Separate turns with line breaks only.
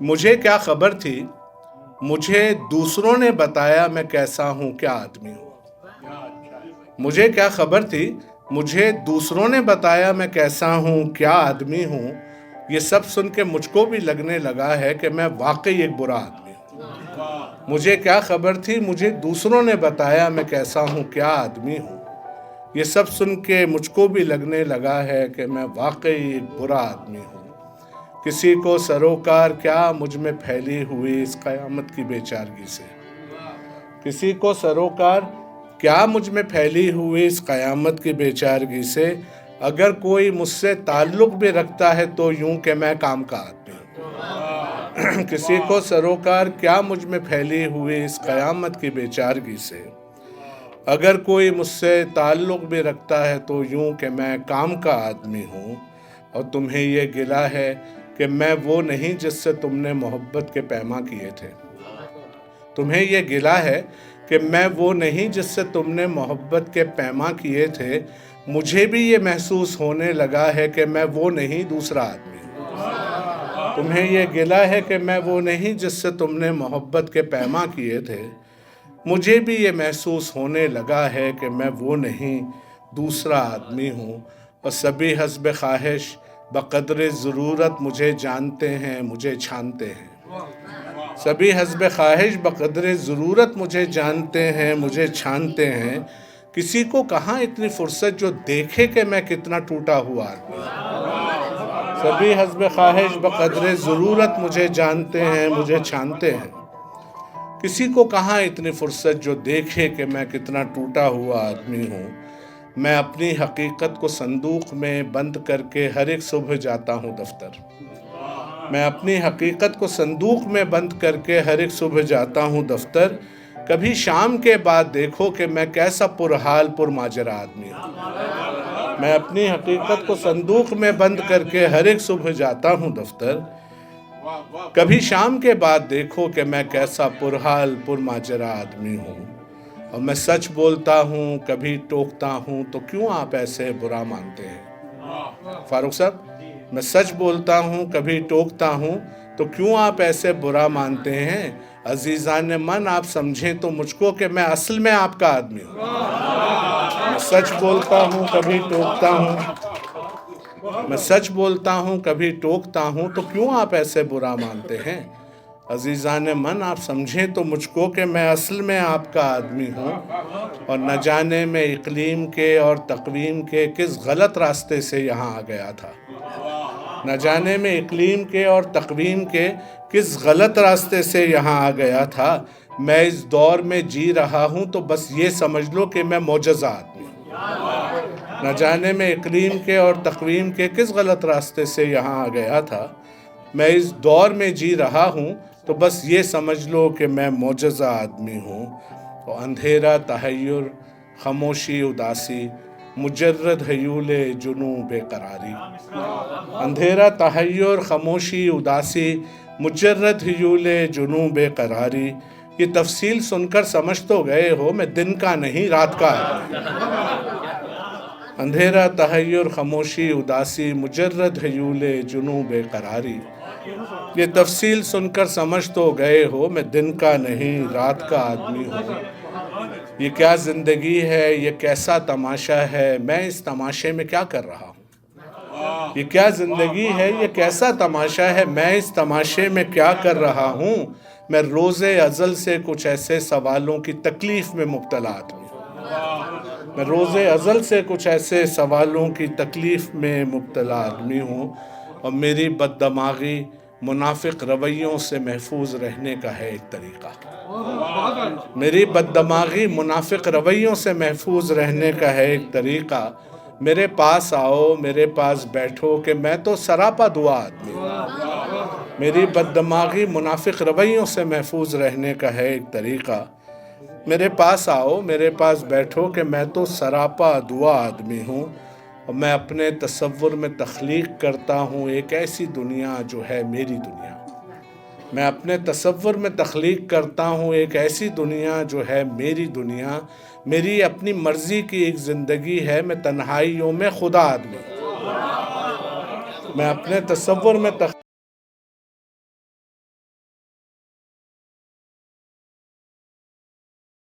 مجھے کیا خبر تھی، مجھے دوسروں نے بتایا میں کیسا ہوں، کیا آدمی ہوں۔ مجھے کیا خبر تھی، مجھے دوسروں نے بتایا میں کیسا ہوں، کیا آدمی ہوں۔ یہ سب سن کے مجھ کو بھی لگنے لگا ہے کہ میں واقعی ایک برا آدمی ہوں۔ مجھے کیا خبر تھی، مجھے دوسروں نے بتایا میں کیسا ہوں، کیا آدمی ہوں۔ یہ سب سن کے مجھ کو بھی لگنے لگا ہے کہ میں واقعی ایک برا آدمی ہوں۔ کسی کو سروکار کیا مجھ میں پھیلی ہوئی اس قیامت کی بے چارگی سے۔ کسی کو سروکار کیا مجھ میں پھیلی ہوئی اس قیامت کی بے چارگی سے۔ اگر کوئی مجھ سے تعلق بھی رکھتا ہے تو یوں کہ میں کام کا آدمی ہوں۔ کسی کو سروکار کیا مجھ میں پھیلی ہوئی اس قیامت کی بے چارگی سے۔ اگر کوئی مجھ سے تعلق بھی رکھتا ہے تو یوں کہ میں کام کا آدمی ہوں۔ اور تمہیں یہ گلہ ہے کہ میں وہ نہیں جس سے تم نے محبت کے پیما کیے تھے۔ تمہیں یہ گلہ ہے کہ میں وہ نہیں جس سے تم نے محبت کے پیما کیے تھے۔ مجھے بھی یہ محسوس ہونے لگا ہے کہ میں وہ نہیں دوسرا آدمی ہوں۔ تمہیں یہ گلہ ہے کہ میں وہ نہیں جس سے تم نے محبت کے پیما کیے تھے۔ مجھے بھی یہ محسوس ہونے لگا ہے کہ میں وہ نہیں دوسرا آدمی ہوں۔ اور سبھی حسب خواہش بقدر ضرورت مجھے جانتے ہیں، مجھے چھانتے ہیں۔ سبھی حسب خواہش بقدر ضرورت مجھے جانتے ہیں، مجھے چھانتے ہیں۔ کسی کو کہاں اتنی فرصت جو دیکھے کہ میں کتنا ٹوٹا ہوا آدمی ہوں۔ سبھی حسب خواہش بقدر ضرورت مجھے جانتے ہیں، مجھے چھانتے ہیں۔ کسی کو کہاں اتنی فرصت جو دیکھے کہ میں کتنا ٹوٹا ہوا آدمی ہوں۔ میں اپنی حقیقت کو صندوق میں بند کر کے ہر ایک صبح جاتا ہوں دفتر۔ میں اپنی حقیقت کو صندوق میں بند کر کے ہر ایک صبح جاتا ہوں دفتر۔ کبھی شام کے بعد دیکھو کہ میں کیسا پرحال پرماجرا آدمی ہوں۔ میں اپنی حقیقت کو صندوق میں بند کر کے ہر ایک صبح جاتا ہوں دفتر۔ کبھی شام کے بعد دیکھو کہ میں کیسا پرحال پرماجرا آدمی ہوں۔ اور میں سچ بولتا ہوں، کبھی ٹوکتا ہوں، تو کیوں آپ ایسے برا مانتے ہیں؟ فاروق صاحب، میں سچ بولتا ہوں، کبھی ٹوکتا ہوں، تو کیوں آپ ایسے برا مانتے ہیں؟ عزیزان من، آپ سمجھیں تو مجھ کو کہ میں اصل میں آپ کا آدمی ہوں۔ میں سچ بولتا ہوں، کبھی ٹوکتا ہوں، میں سچ بولتا ہوں، کبھی ٹوکتا ہوں، تو کیوں آپ ایسے برا مانتے ہیں؟ عزیزان من، آپ سمجھیں تو مجھ کو کہ میں اصل میں آپ کا آدمی ہوں۔ اور نہ جانے میں اقلیم کے اور تقویم کے کس غلط راستے سے یہاں آ گیا تھا۔ نہ جانے میں اقلیم کے اور تقویم کے کس غلط راستے سے یہاں آ گیا تھا۔ میں اس دور میں جی رہا ہوں تو بس یہ سمجھ لو کہ میں معجزہ آدمی ہوں۔ نہ جانے میں اقلیم کے اور تقویم کے کس غلط راستے سے یہاں آ گیا تھا۔ میں اس دور میں جی رہا ہوں تو بس یہ سمجھ لو کہ میں معجزہ آدمی ہوں۔ اور اندھیرا تحیر، خاموشی اداسی، مجرد حیول جنوں بے قراری۔ اندھیرا تحیر، خاموشی اداسی، مجرد حیول جنوں بے قراری۔ یہ تفصیل سن کر سمجھ تو گئے ہو میں دن کا نہیں رات کا آدمی ہوں۔ اندھیرا تحیر، خاموشی اداسی، مجرد حیول جنوں بے قراری۔ یہ تفصیل سن کر سمجھ تو گئے ہو میں دن کا نہیں رات کا آدمی ہوں۔ یہ کیا زندگی ہے، یہ کیسا تماشا ہے، میں اس تماشے میں کیا کر رہا ہوں۔ یہ کیا زندگی ہے، یہ کیسا تماشا ہے، میں اس تماشے میں کیا کر رہا ہوں۔ میں روز ازل سے کچھ ایسے سوالوں کی تکلیف میں مبتلا آدمی ہوں۔ میں روز ازل سے کچھ ایسے سوالوں کی تکلیف میں مبتلا آدمی ہوں۔ اور میری بد دماغی منافق رویوں سے محفوظ رہنے کا ہے ایک طریقہ۔ میری بد دماغی منافق رویوں سے محفوظ رہنے کا ہے ایک طریقہ۔ میرے پاس آؤ، میرے پاس بیٹھو کہ میں تو سراپا دعا آدمی ہوں۔ میری بد دماغی منافق رویوں سے محفوظ رہنے کا ہے ایک طریقہ۔ میرے پاس آؤ، میرے پاس بیٹھو کہ میں تو سراپا دعا آدمی ہوں۔ اور میں اپنے تصور میں تخلیق کرتا ہوں ایک ایسی دنیا جو ہے میری دنیا۔ میں اپنے تصور میں تخلیق کرتا ہوں ایک ایسی دنیا جو ہے میری دنیا۔ میری اپنی مرضی کی ایک زندگی ہے، میں تنہائیوں میں خدا آدمی ہوں۔ میں اپنے تصور میں